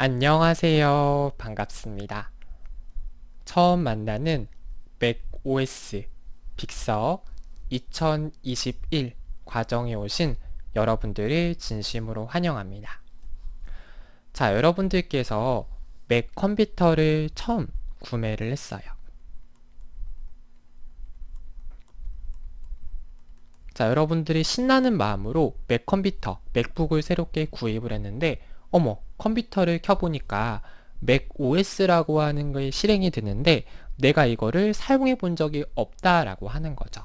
안녕하세요. 반갑습니다. 처음 만나는 맥OS 빅서 2021 과정에 오신 여러분들을 진심으로 환영합니다. 자, 여러분들께서 맥 컴퓨터를 처음 구매를 했어요. 자, 여러분들이 신나는 마음으로 맥 컴퓨터, 맥북을 새롭게 구입을 했는데 어머, 컴퓨터를 켜보니까 맥 OS라고 하는 게 실행이 되는데 내가 이거를 사용해 본 적이 없다라고 하는 거죠.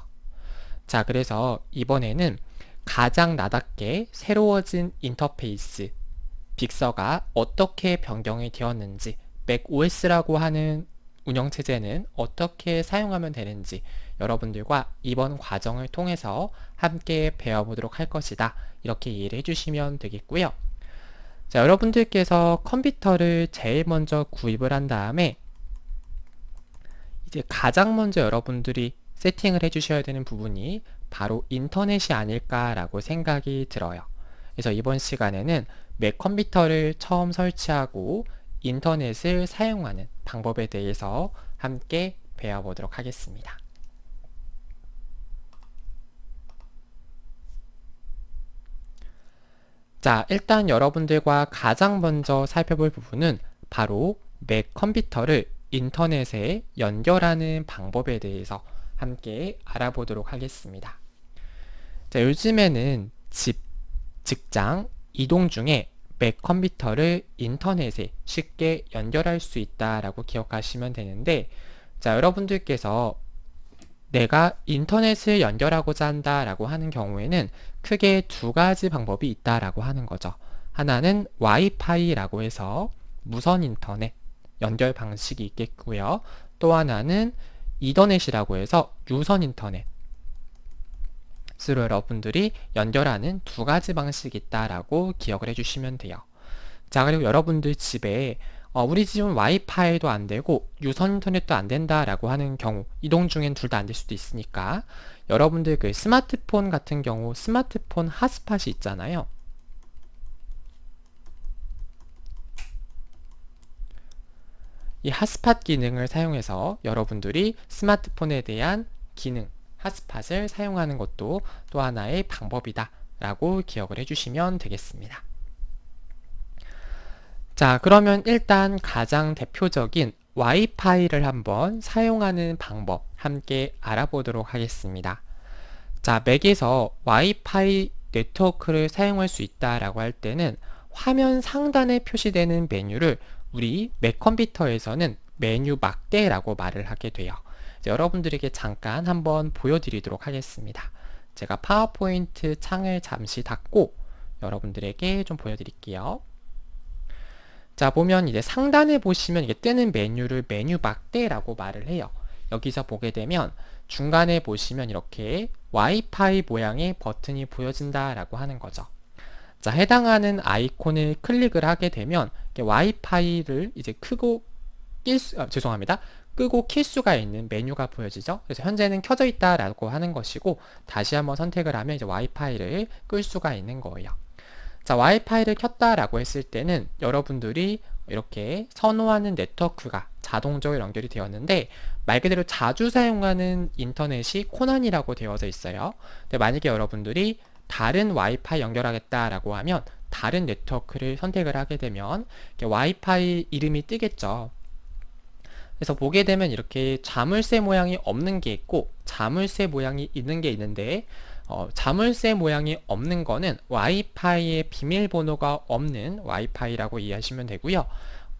자, 그래서 이번에는 가장 나답게 새로워진 인터페이스, 빅서가 어떻게 변경이 되었는지, 맥 OS라고 하는 운영체제는 어떻게 사용하면 되는지 여러분들과 이번 과정을 통해서 함께 배워보도록 할 것이다. 이렇게 이해를 해주시면 되겠고요. 자, 여러분들께서 컴퓨터를 제일 먼저 구입을 한 다음에 이제 가장 먼저 여러분들이 세팅을 해주셔야 되는 부분이 바로 인터넷이 아닐까라고 생각이 들어요. 그래서 이번 시간에는 맥 컴퓨터를 처음 설치하고 인터넷을 사용하는 방법에 대해서 함께 배워보도록 하겠습니다. 자, 일단 여러분들과 가장 먼저 살펴볼 부분은 바로 맥 컴퓨터를 인터넷에 연결하는 방법에 대해서 함께 알아보도록 하겠습니다. 자, 요즘에는 집, 직장, 이동 중에 맥 컴퓨터를 인터넷에 쉽게 연결할 수 있다라고 기억하시면 되는데, 자, 여러분들께서 내가 인터넷을 연결하고자 한다라고 하는 경우에는 크게 두 가지 방법이 있다라고 하는 거죠. 하나는 와이파이라고 해서 무선 인터넷 연결 방식이 있겠고요. 또 하나는 이더넷이라고 해서 유선 인터넷 스로 여러분들이 연결하는 두 가지 방식이 있다라고 기억을 해주시면 돼요. 자, 그리고 여러분들 집에 우리 집은 와이파이도 안 되고 유선 인터넷도 안 된다라고 하는 경우, 이동 중엔 둘 다 안 될 수도 있으니까 여러분들 그 스마트폰 같은 경우 스마트폰 핫스팟이 있잖아요. 이 핫스팟 기능을 사용해서 여러분들이 스마트폰에 대한 기능, 핫스팟을 사용하는 것도 또 하나의 방법이다 라고 기억을 해주시면 되겠습니다. 자, 그러면 일단 가장 대표적인 와이파이를 한번 사용하는 방법 함께 알아보도록 하겠습니다. 자, 맥에서 와이파이 네트워크를 사용할 수 있다라고 할 때는 화면 상단에 표시되는 메뉴를 우리 맥 컴퓨터에서는 메뉴 막대라고 말을 하게 돼요. 여러분들에게 잠깐 한번 보여드리도록 하겠습니다. 제가 파워포인트 창을 잠시 닫고 여러분들에게 좀 보여드릴게요. 자, 보면 이제 상단에 보시면 이게 뜨는 메뉴를 메뉴 막대라고 말을 해요. 여기서 보게 되면 중간에 보시면 이렇게 와이파이 모양의 버튼이 보여진다라고 하는 거죠. 자, 해당하는 아이콘을 클릭을 하게 되면 와이파이를 이제 끄고 킬 수가 있는 메뉴가 보여지죠. 그래서 현재는 켜져 있다라고 하는 것이고 다시 한번 선택을 하면 이제 와이파이를 끌 수가 있는 거예요. 자, 와이파이를 켰다라고 했을 때는 여러분들이 이렇게 선호하는 네트워크가 자동적으로 연결이 되었는데 말 그대로 자주 사용하는 인터넷이 코난이라고 되어져 있어요. 근데 만약에 여러분들이 다른 와이파이 연결하겠다라고 하면 다른 네트워크를 선택을 하게 되면 와이파이 이름이 뜨겠죠. 그래서 보게 되면 이렇게 자물쇠 모양이 없는 게 있고 자물쇠 모양이 있는 게 있는데 자물쇠 모양이 없는 거는 와이파이의 비밀번호가 없는 와이파이라고 이해하시면 되고요.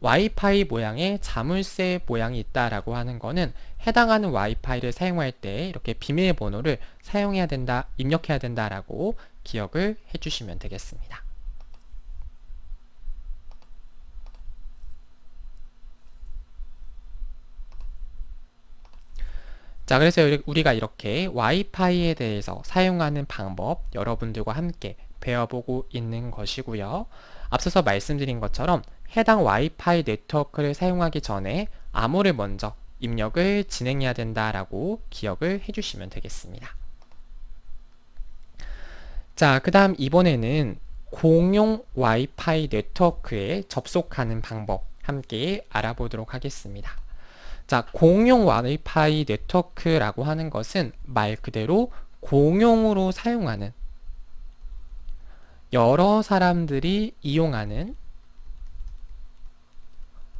와이파이 모양의 자물쇠 모양이 있다라고 하는 거는 해당하는 와이파이를 사용할 때 이렇게 비밀번호를 사용해야 된다, 입력해야 된다라고 기억을 해주시면 되겠습니다. 자, 그래서 우리가 이렇게 와이파이에 대해서 사용하는 방법 여러분들과 함께 배워보고 있는 것이고요. 앞서서 말씀드린 것처럼 해당 와이파이 네트워크를 사용하기 전에 암호를 먼저 입력을 진행해야 된다라고 기억을 해주시면 되겠습니다. 자, 그 다음 이번에는 공용 와이파이 네트워크에 접속하는 방법 함께 알아보도록 하겠습니다. 자, 공용 와이파이 네트워크라고 하는 것은 말 그대로 공용으로 사용하는 여러 사람들이 이용하는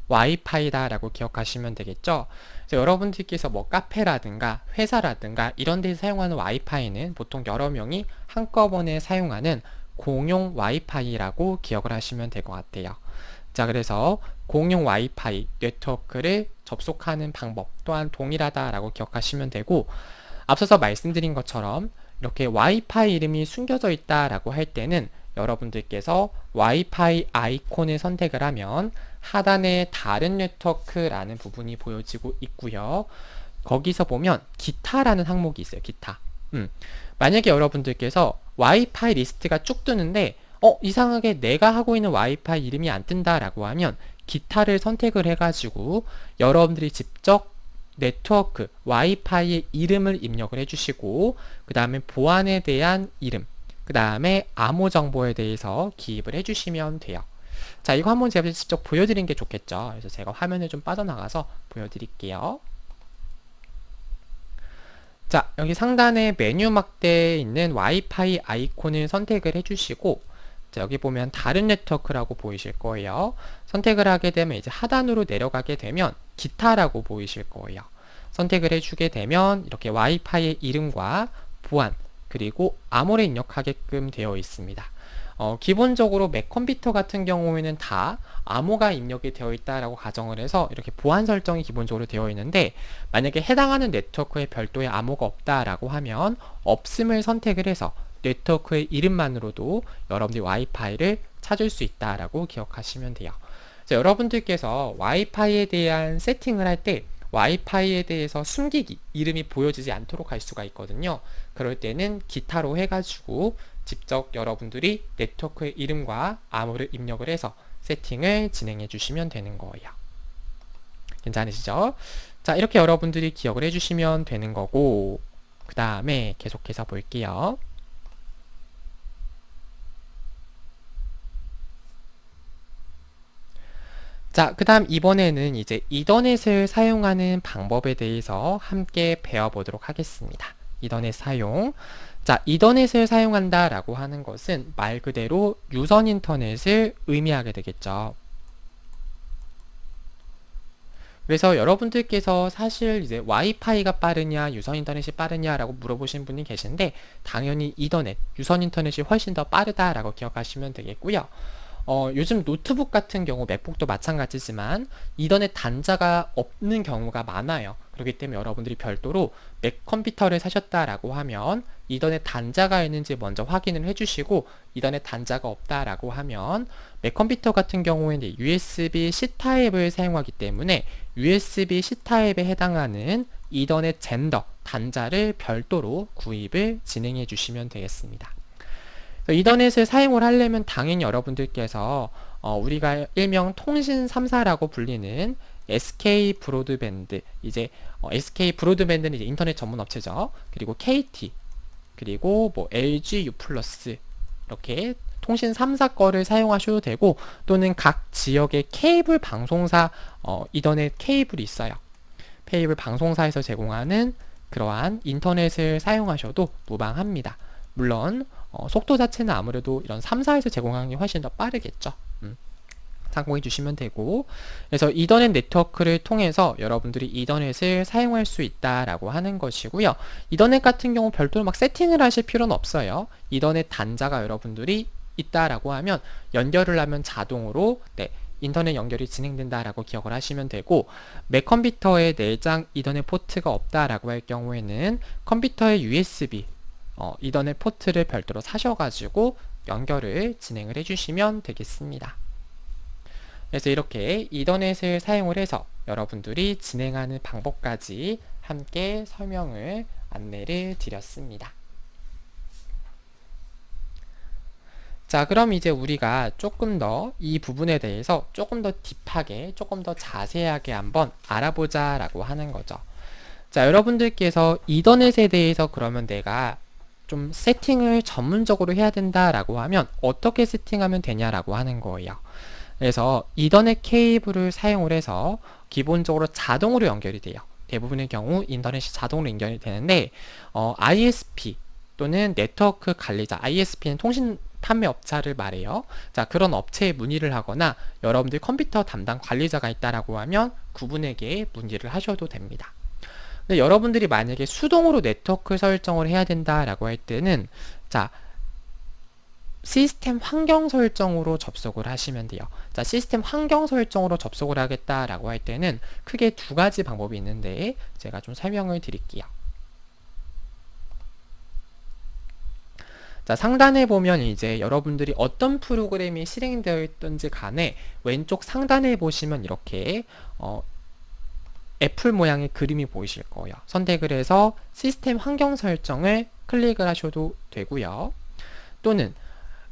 와이파이다라고 기억하시면 되겠죠. 그래서 여러분들께서 뭐 카페라든가 회사라든가 이런 데서 사용하는 와이파이는 보통 여러 명이 한꺼번에 사용하는 공용 와이파이라고 기억을 하시면 될 것 같아요. 자, 그래서 공용 와이파이 네트워크를 접속하는 방법 또한 동일하다라고 기억하시면 되고, 앞서서 말씀드린 것처럼 이렇게 와이파이 이름이 숨겨져 있다라고 할 때는 여러분들께서 와이파이 아이콘을 선택을 하면 하단에 다른 네트워크라는 부분이 보여지고 있고요. 거기서 보면 기타라는 항목이 있어요. 기타. 만약에 여러분들께서 와이파이 리스트가 쭉 뜨는데 이상하게 내가 하고 있는 와이파이 이름이 안 뜬다라고 하면 기타를 선택을 해가지고 여러분들이 직접 네트워크 와이파이의 이름을 입력을 해주시고 그 다음에 보안에 대한 이름, 그 다음에 암호 정보에 대해서 기입을 해주시면 돼요. 자, 이거 한번 제가 직접 보여드리는 게 좋겠죠. 그래서 제가 화면을 좀 빠져나가서 보여드릴게요. 자, 여기 상단에 메뉴 막대에 있는 와이파이 아이콘을 선택을 해주시고, 자, 여기 보면 다른 네트워크라고 보이실 거예요. 선택을 하게 되면 이제 하단으로 내려가게 되면 기타라고 보이실 거예요. 선택을 해주게 되면 이렇게 와이파이의 이름과 보안 그리고 암호를 입력하게끔 되어 있습니다. 기본적으로 맥 컴퓨터 같은 경우에는 다 암호가 입력이 되어 있다라고 가정을 해서 이렇게 보안 설정이 기본적으로 되어 있는데, 만약에 해당하는 네트워크에 별도의 암호가 없다라고 하면 없음을 선택을 해서 네트워크의 이름만으로도 여러분들이 와이파이를 찾을 수 있다라고 기억하시면 돼요. 그래서 여러분들께서 와이파이에 대한 세팅을 할 때 와이파이에 대해서 숨기기, 이름이 보여지지 않도록 할 수가 있거든요. 그럴 때는 기타로 해가지고 직접 여러분들이 네트워크의 이름과 암호를 입력을 해서 세팅을 진행해 주시면 되는 거예요. 괜찮으시죠? 자, 이렇게 여러분들이 기억을 해주시면 되는 거고, 그 다음에 계속해서 볼게요. 자, 그 다음 이번에는 이제 이더넷을 사용하는 방법에 대해서 함께 배워보도록 하겠습니다. 이더넷 사용. 자, 이더넷을 사용한다라고 하는 것은 말 그대로 유선 인터넷을 의미하게 되겠죠. 그래서 여러분들께서 사실 이제 와이파이가 빠르냐, 유선 인터넷이 빠르냐라고 물어보신 분이 계신데, 당연히 이더넷, 유선 인터넷이 훨씬 더 빠르다라고 기억하시면 되겠고요. 요즘 노트북 같은 경우, 맥북도 마찬가지지만 이더넷 단자가 없는 경우가 많아요. 그렇기 때문에 여러분들이 별도로 맥 컴퓨터를 사셨다라고 하면 이더넷 단자가 있는지 먼저 확인을 해주시고, 이더넷 단자가 없다라고 하면 맥 컴퓨터 같은 경우에는 USB-C 타입을 사용하기 때문에 USB-C 타입에 해당하는 이더넷 젠더 단자를 별도로 구입을 진행해 주시면 되겠습니다. 이더넷을 사용을 하려면 당연히 여러분들께서 우리가 일명 통신 3사라고 불리는 SK 브로드밴드, 이제 SK 브로드밴드는 이제 인터넷 전문 업체죠. 그리고 KT, 그리고 뭐 LG U+, 이렇게 통신 3사 거를 사용하셔도 되고, 또는 각 지역의 케이블 방송사 이더넷 케이블이 있어요. 케이블 방송사에서 제공하는 그러한 인터넷을 사용하셔도 무방합니다. 물론 속도 자체는 아무래도 이런 3사에서 제공하는 게 훨씬 더 빠르겠죠. 참고해 주시면 되고, 그래서 이더넷 네트워크를 통해서 여러분들이 이더넷을 사용할 수 있다라고 하는 것이고요. 이더넷 같은 경우 별도로 막 세팅을 하실 필요는 없어요. 이더넷 단자가 여러분들이 있다라고 하면 연결을 하면 자동으로 인터넷 연결이 진행된다라고 기억을 하시면 되고, 맥 컴퓨터에 내장 이더넷 포트가 없다라고 할 경우에는 컴퓨터의 USB 이더넷 포트를 별도로 사셔가지고 연결을 진행을 해주시면 되겠습니다. 그래서 이렇게 이더넷을 사용을 해서 여러분들이 진행하는 방법까지 함께 설명을 안내를 드렸습니다. 자, 그럼 이제 우리가 조금 더 이 부분에 대해서 조금 더 딥하게, 조금 더 자세하게 한번 알아보자 라고 하는 거죠. 자, 여러분들께서 이더넷에 대해서 그러면 내가 좀 세팅을 전문적으로 해야 된다라고 하면 어떻게 세팅하면 되냐라고 하는 거예요. 그래서 이더넷 케이블을 사용을 해서 기본적으로 자동으로 연결이 돼요. 대부분의 경우 인터넷이 자동으로 연결이 되는데 ISP 또는 네트워크 관리자, ISP는 통신 판매 업체를 말해요. 자, 그런 업체에 문의를 하거나 여러분들 컴퓨터 담당 관리자가 있다라고 하면 그분에게 문의를 하셔도 됩니다. 근데 여러분들이 만약에 수동으로 네트워크 설정을 해야 된다라고 할 때는 자, 시스템 환경 설정으로 접속을 하시면 돼요. 자, 시스템 환경 설정으로 접속을 하겠다라고 할 때는 크게 두 가지 방법이 있는데 제가 좀 설명을 드릴게요. 자, 상단에 보면 이제 여러분들이 어떤 프로그램이 실행되어 있든지 간에 왼쪽 상단에 보시면 이렇게 애플 모양의 그림이 보이실 거예요. 선택을 해서 시스템 환경 설정을 클릭을 하셔도 되고요. 또는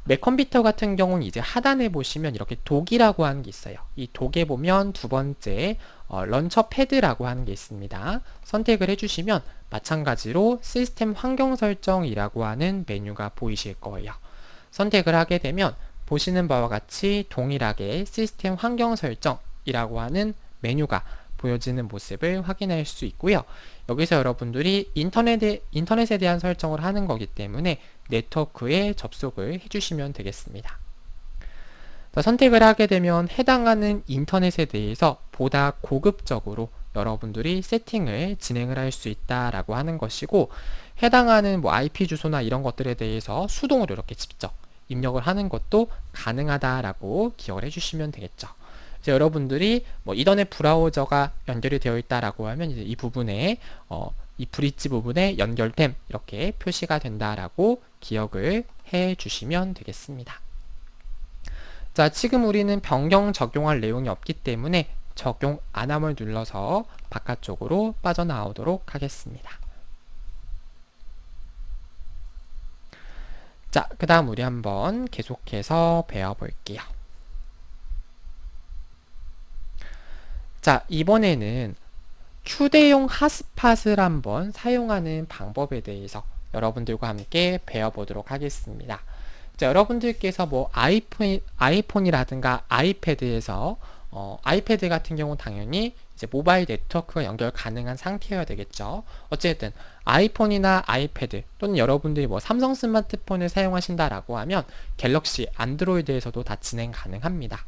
맥 컴퓨터 같은 경우는 이제 하단에 보시면 이렇게 독이라고 하는 게 있어요. 이 독에 보면 두 번째 런처 패드라고 하는 게 있습니다. 선택을 해주시면 마찬가지로 시스템 환경 설정이라고 하는 메뉴가 보이실 거예요. 선택을 하게 되면 보시는 바와 같이 동일하게 시스템 환경 설정이라고 하는 메뉴가 보여지는 모습을 확인할 수 있고요. 여기서 여러분들이 인터넷에 대한 설정을 하는 거기 때문에 네트워크에 접속을 해주시면 되겠습니다. 자, 선택을 하게 되면 해당하는 인터넷에 대해서 보다 고급적으로 여러분들이 세팅을 진행을 할 수 있다라고 하는 것이고, 해당하는 뭐 IP 주소나 이런 것들에 대해서 수동으로 이렇게 직접 입력을 하는 것도 가능하다라고 기억을 해주시면 되겠죠. 이제 여러분들이 뭐 이더넷 브라우저가 연결이 되어 있다라고 하면 이제 이 부분에 이 브릿지 부분에 연결됨 이렇게 표시가 된다라고 기억을 해 주시면 되겠습니다. 자, 지금 우리는 변경 적용할 내용이 없기 때문에 적용 안 함을 눌러서 바깥쪽으로 빠져나오도록 하겠습니다. 자, 그 다음 우리 한번 계속해서 배워볼게요. 자, 이번에는 휴대용 핫스팟을 한번 사용하는 방법에 대해서 여러분들과 함께 배워보도록 하겠습니다. 자, 여러분들께서 뭐 아이폰이라든가 아이패드에서 아이패드 같은 경우 당연히 이제 모바일 네트워크가 연결 가능한 상태여야 되겠죠. 어쨌든 아이폰이나 아이패드 또는 여러분들이 뭐 삼성 스마트폰을 사용하신다라고 하면 갤럭시 안드로이드에서도 다 진행 가능합니다.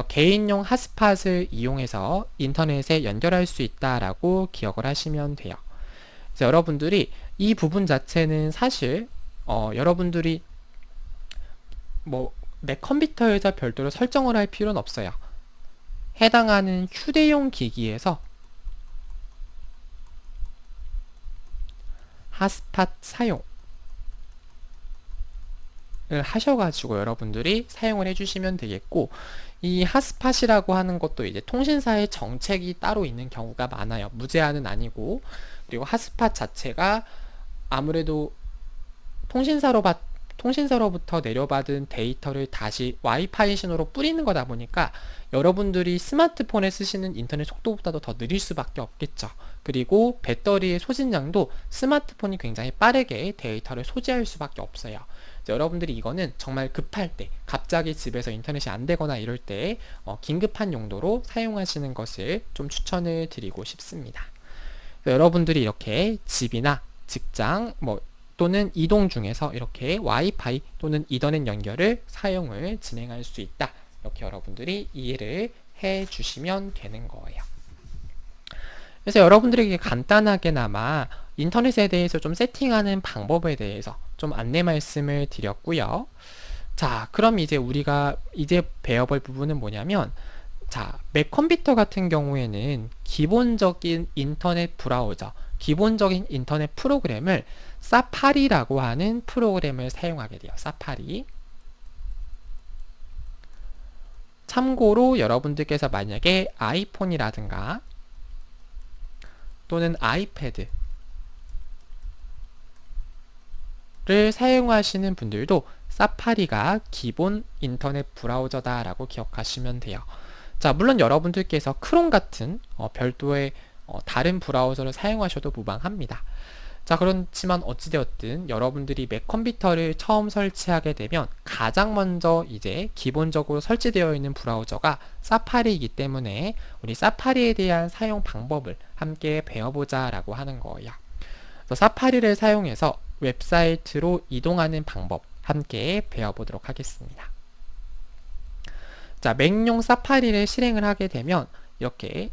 개인용 핫스팟을 이용해서 인터넷에 연결할 수 있다라고 기억을 하시면 돼요. 그래서 여러분들이 이 부분 자체는 사실 여러분들이 뭐 내 컴퓨터에서 별도로 설정을 할 필요는 없어요. 해당하는 휴대용 기기에서 핫스팟 사용을 하셔가지고 여러분들이 사용을 해주시면 되겠고, 이 핫스팟이라고 하는 것도 이제 통신사의 정책이 따로 있는 경우가 많아요. 무제한은 아니고, 그리고 핫스팟 자체가 아무래도 통신사로부터 내려받은 데이터를 다시 와이파이 신호로 뿌리는 거다 보니까 여러분들이 스마트폰에 쓰시는 인터넷 속도보다도 더 느릴 수밖에 없겠죠. 그리고 배터리의 소진량도 스마트폰이 굉장히 빠르게 데이터를 소지할 수밖에 없어요. 여러분들이 이거는 정말 급할 때, 갑자기 집에서 인터넷이 안 되거나 이럴 때 긴급한 용도로 사용하시는 것을 좀 추천을 드리고 싶습니다. 여러분들이 이렇게 집이나 직장 또는 이동 중에서 이렇게 와이파이 또는 이더넷 연결을 사용을 진행할 수 있다. 이렇게 여러분들이 이해를 해 주시면 되는 거예요. 그래서 여러분들에게 간단하게나마 인터넷에 대해서 좀 세팅하는 방법에 대해서 좀 안내 말씀을 드렸고요. 자, 그럼 이제 우리가 이제 배워볼 부분은 뭐냐면, 자, 맥 컴퓨터 같은 경우에는 기본적인 인터넷 브라우저, 기본적인 인터넷 프로그램을 사파리라고 하는 프로그램을 사용하게 돼요. 사파리. 참고로 여러분들께서 만약에 아이폰이라든가 또는 아이패드를 사용하시는 분들도 사파리가 기본 인터넷 브라우저다라고 기억하시면 돼요. 자, 물론 여러분들께서 크롬 같은 별도의 다른 브라우저를 사용하셔도 무방합니다. 자, 그렇지만 어찌되었든 여러분들이 맥 컴퓨터를 처음 설치하게 되면 가장 먼저 이제 기본적으로 설치되어 있는 브라우저가 사파리이기 때문에 우리 사파리에 대한 사용 방법을 함께 배워보자 라고 하는 거예요. 그래서 사파리를 사용해서 웹사이트로 이동하는 방법 함께 배워보도록 하겠습니다. 자, 맥용 사파리를 실행을 하게 되면 이렇게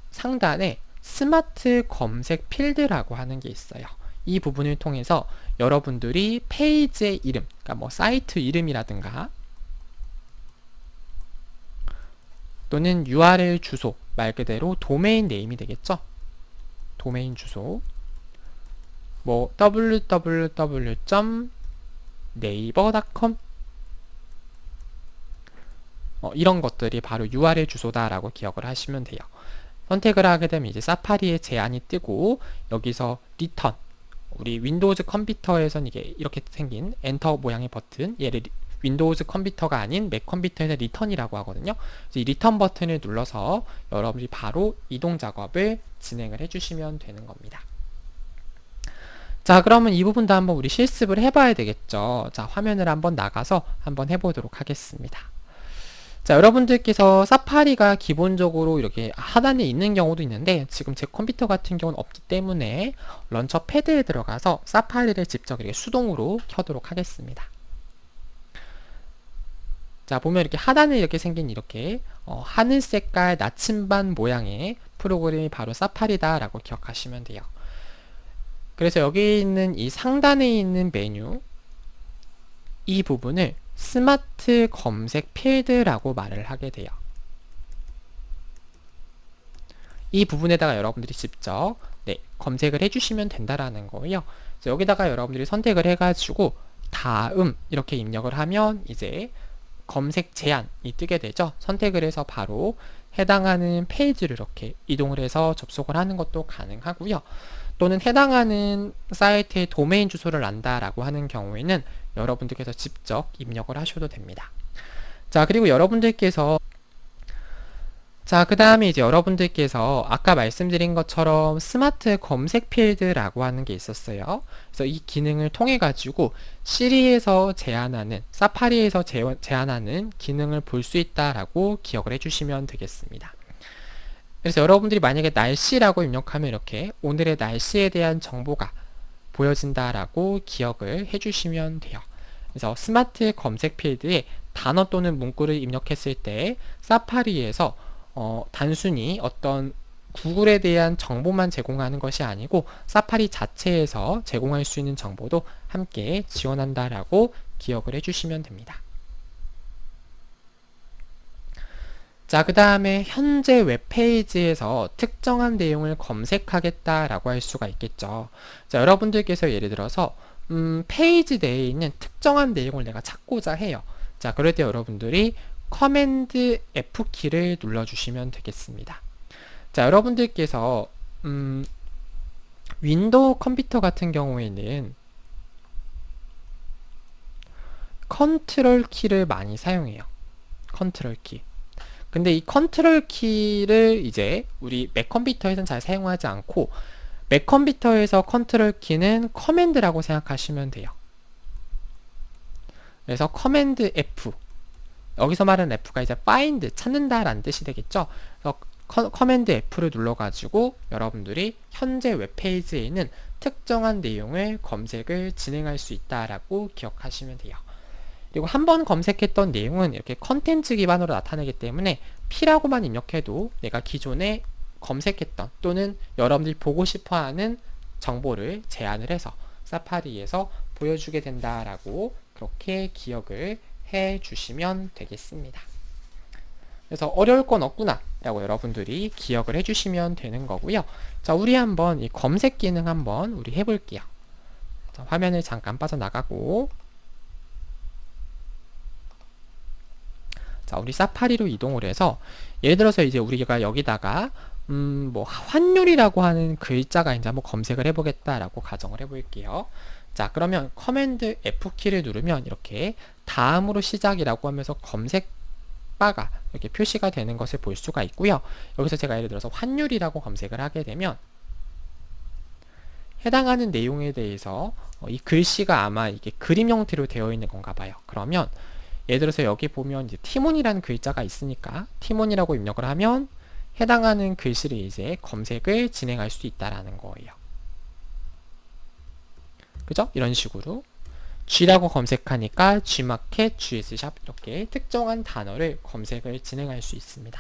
상단에 스마트 검색 필드라고 하는 게 있어요. 이 부분을 통해서 여러분들이 페이지의 이름, 그러니까 뭐 사이트 이름이라든가 또는 URL 주소, 말 그대로 도메인 네임이 되겠죠. 도메인 주소, 뭐 www.naver.com 이런 것들이 바로 URL 주소다라고 기억을 하시면 돼요. 선택을 하게 되면 이제 사파리의 제한이 뜨고 여기서 리턴, 우리 윈도우즈 컴퓨터에선 이게 이렇게 생긴 엔터 모양의 버튼, 얘를 윈도우즈 컴퓨터가 아닌 맥 컴퓨터에서 리턴이라고 하거든요. 이 리턴 버튼을 눌러서 여러분이 바로 이동 작업을 진행을 해주시면 되는 겁니다. 자, 그러면 이 부분도 한번 우리 실습을 해봐야 되겠죠. 자, 화면을 한번 나가서 한번 해보도록 하겠습니다. 자, 여러분들께서 사파리가 기본적으로 이렇게 하단에 있는 경우도 있는데 지금 제 컴퓨터 같은 경우는 없기 때문에 런처 패드에 들어가서 사파리를 직접 이렇게 수동으로 켜도록 하겠습니다. 자, 보면 이렇게 하단에 이렇게 생긴 이렇게 하늘 색깔 나침반 모양의 프로그램이 바로 사파리다 라고 기억하시면 돼요. 그래서 여기 있는 이 상단에 있는 메뉴, 이 부분을 스마트 검색 필드라고 말을 하게 돼요. 이 부분에다가 여러분들이 직접 검색을 해주시면 된다라는 거예요. 그래서 여기다가 여러분들이 선택을 해가지고 다음 이렇게 입력을 하면 이제 검색 제한이 뜨게 되죠. 선택을 해서 바로 해당하는 페이지를 이렇게 이동을 해서 접속을 하는 것도 가능하고요. 또는 해당하는 사이트의 도메인 주소를 안다라고 하는 경우에는 여러분들께서 직접 입력을 하셔도 됩니다. 자, 그리고 여러분들께서 그 다음에 이제 여러분들께서 아까 말씀드린 것처럼 스마트 검색 필드라고 하는 게 있었어요. 그래서 이 기능을 통해 가지고 시리에서 제한하는, 사파리에서 제한하는 기능을 볼 수 있다라고 기억을 해주시면 되겠습니다. 그래서 여러분들이 만약에 날씨라고 입력하면 이렇게 오늘의 날씨에 대한 정보가 보여진다라고 기억을 해주시면 돼요. 그래서 스마트 검색 필드에 단어 또는 문구를 입력했을 때 사파리에서 단순히 어떤 구글에 대한 정보만 제공하는 것이 아니고 사파리 자체에서 제공할 수 있는 정보도 함께 지원한다라고 기억을 해주시면 됩니다. 자, 그 다음에 현재 웹페이지에서 특정한 내용을 검색하겠다라고 할 수가 있겠죠. 자, 여러분들께서 예를 들어서 페이지 내에 있는 특정한 내용을 내가 찾고자 해요. 자, 그럴 때 여러분들이 커맨드 F키를 눌러주시면 되겠습니다. 자, 여러분들께서 윈도우 컴퓨터 같은 경우에는 컨트롤 키를 많이 사용해요. 컨트롤 키. 근데 이 컨트롤 키를 이제 우리 맥 컴퓨터에서는 잘 사용하지 않고 맥 컴퓨터에서 컨트롤 키는 커맨드라고 생각하시면 돼요. 그래서 커맨드 F, 여기서 말하는 F가 이제 find, 찾는다 라는 뜻이 되겠죠. 그래서 커맨드 F를 눌러가지고 여러분들이 현재 웹페이지에 있는 특정한 내용을 검색을 진행할 수 있다라고 기억하시면 돼요. 그리고 한번 검색했던 내용은 이렇게 컨텐츠 기반으로 나타내기 때문에 P라고만 입력해도 내가 기존에 검색했던 또는 여러분들이 보고 싶어하는 정보를 제안을 해서 사파리에서 보여주게 된다라고 그렇게 기억을 해 주시면 되겠습니다. 그래서 어려울 건 없구나 라고 여러분들이 기억을 해 주시면 되는 거고요. 자, 우리 한번 이 검색 기능 한번 우리 해볼게요. 자, 화면을 잠깐 빠져나가고, 자, 우리 사파리로 이동을 해서 예를 들어서 이제 우리가 여기다가 뭐 환율이라고 하는 글자가 이제 한번 검색을 해보겠다라고 가정을 해볼게요. 자, 그러면 커맨드 F키를 누르면 이렇게 다음으로 시작이라고 하면서 검색 바가 이렇게 표시가 되는 것을 볼 수가 있고요. 여기서 제가 예를 들어서 환율이라고 검색을 하게 되면 해당하는 내용에 대해서 이 글씨가 아마 이게 그림 형태로 되어 있는 건가 봐요. 그러면 예를 들어서 여기 보면 이제 티몬이라는 글자가 있으니까 티몬이라고 입력을 하면 해당하는 글씨를 이제 검색을 진행할 수 있다라는 거예요. 그죠? 이런 식으로 G라고 검색하니까 G마켓, GS샵 이렇게 특정한 단어를 검색을 진행할 수 있습니다.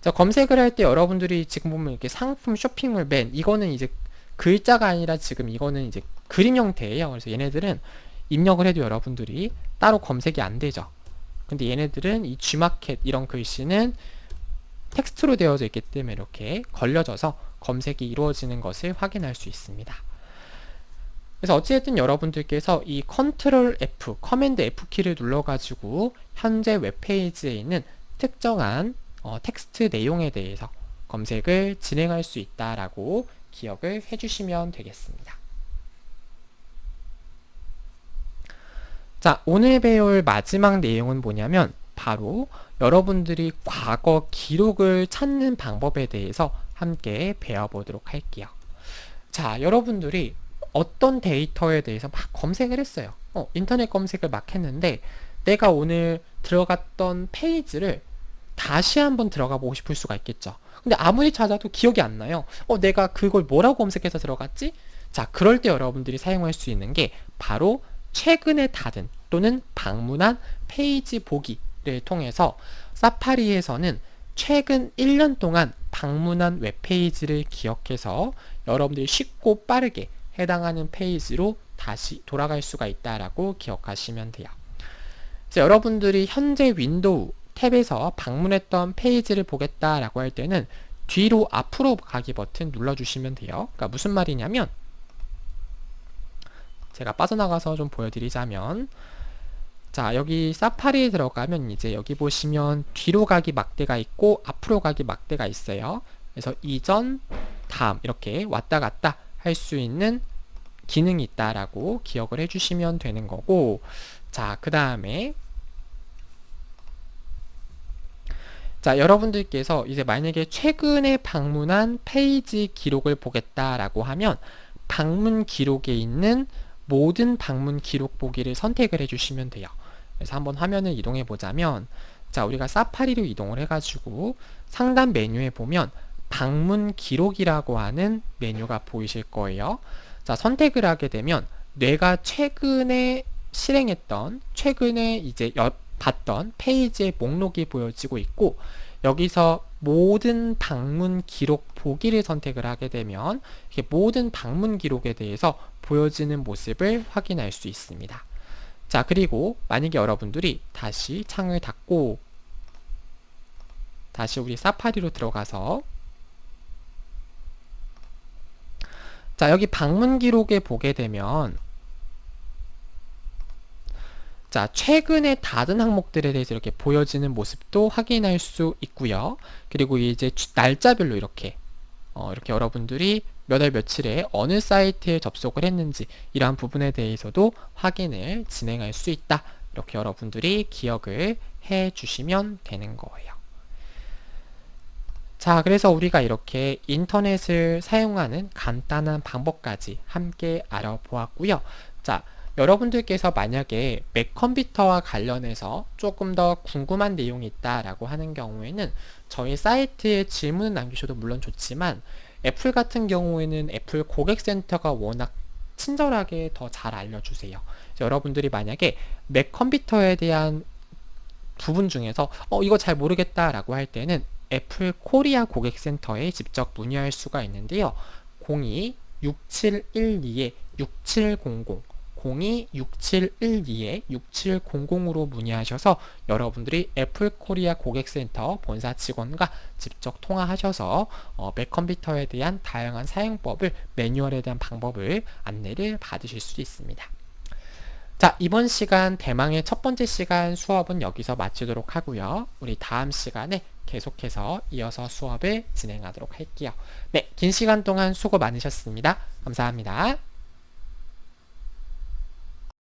자, 검색을 할 때 여러분들이 지금 보면 이렇게 상품, 쇼핑몰, 맨 이거는 이제 글자가 아니라 지금 이거는 이제 그림 형태예요. 그래서 얘네들은 입력을 해도 여러분들이 따로 검색이 안 되죠. 근데 얘네들은 이 G마켓 이런 글씨는 텍스트로 되어져 있기 때문에 이렇게 걸려져서 검색이 이루어지는 것을 확인할 수 있습니다. 그래서 어찌됐든 여러분들께서 이 컨트롤 F, 커맨드 F키를 눌러가지고 현재 웹페이지에 있는 특정한 텍스트 내용에 대해서 검색을 진행할 수 있다라고 기억을 해주시면 되겠습니다. 자, 오늘 배울 마지막 내용은 뭐냐면 바로 여러분들이 과거 기록을 찾는 방법에 대해서 함께 배워보도록 할게요. 자, 여러분들이 어떤 데이터에 대해서 막 검색을 했어요. 인터넷 검색을 막 했는데 내가 오늘 들어갔던 페이지를 다시 한번 들어가 보고 싶을 수가 있겠죠. 근데 아무리 찾아도 기억이 안 나요. 내가 그걸 뭐라고 검색해서 들어갔지? 자, 그럴 때 여러분들이 사용할 수 있는 게 바로 최근에 닫은 또는 방문한 페이지 보기를 통해서 사파리에서는 최근 1년 동안 방문한 웹페이지를 기억해서 여러분들이 쉽고 빠르게 해당하는 페이지로 다시 돌아갈 수가 있다라고 기억하시면 돼요. 그래서 여러분들이 현재 윈도우 탭에서 방문했던 페이지를 보겠다라고 할 때는 뒤로 앞으로 가기 버튼 눌러주시면 돼요. 그러니까 무슨 말이냐면 제가 빠져나가서 좀 보여드리자면 자, 여기 사파리에 들어가면 이제 여기 보시면 뒤로 가기 막대가 있고 앞으로 가기 막대가 있어요. 그래서 이전, 다음 이렇게 왔다 갔다 할 수 있는 기능이 있다라고 기억을 해주시면 되는 거고, 자, 그 다음에 자, 여러분들께서 이제 만약에 최근에 방문한 페이지 기록을 보겠다라고 하면 방문 기록에 있는 모든 방문 기록 보기를 선택을 해주시면 돼요. 그래서 한번 화면을 이동해 보자면 자, 우리가 사파리로 이동을 해가지고 상단 메뉴에 보면 방문 기록이라고 하는 메뉴가 보이실 거예요. 자, 선택을 하게 되면 내가 최근에 실행했던 최근에 이제 봤던 페이지의 목록이 보여지고 있고 여기서 모든 방문 기록 보기를 선택을 하게 되면 이렇게 모든 방문 기록에 대해서 보여지는 모습을 확인할 수 있습니다. 자, 그리고 만약에 여러분들이 다시 창을 닫고 다시 우리 사파리로 들어가서 자, 여기 방문 기록에 보게 되면 자, 최근에 닫은 항목들에 대해서 이렇게 보여지는 모습도 확인할 수 있고요. 그리고 이제 날짜별로 이렇게 이렇게 여러분들이 몇 월 며칠에 어느 사이트에 접속을 했는지 이러한 부분에 대해서도 확인을 진행할 수 있다. 이렇게 여러분들이 기억을 해 주시면 되는 거예요. 자, 그래서 우리가 이렇게 인터넷을 사용하는 간단한 방법까지 함께 알아보았고요. 자, 여러분들께서 만약에 맥 컴퓨터와 관련해서 조금 더 궁금한 내용이 있다라고 하는 경우에는 저희 사이트에 질문을 남기셔도 물론 좋지만 애플 같은 경우에는 애플 고객센터가 워낙 친절하게 더 잘 알려주세요. 여러분들이 만약에 맥 컴퓨터에 대한 부분 중에서 이거 잘 모르겠다라고 할 때는 애플 코리아 고객센터에 직접 문의할 수가 있는데요. 02-6712-6700 02-6712-6700으로 문의하셔서 여러분들이 애플 코리아 고객센터 본사 직원과 직접 통화하셔서 맥 컴퓨터에 대한 다양한 사용법을 매뉴얼에 대한 방법을 안내를 받으실 수 있습니다. 자, 이번 시간 대망의 첫 번째 시간 수업은 여기서 마치도록 하고요. 우리 다음 시간에 계속해서 이어서 수업을 진행하도록 할게요. 네, 긴 시간 동안 수고 많으셨습니다. 감사합니다.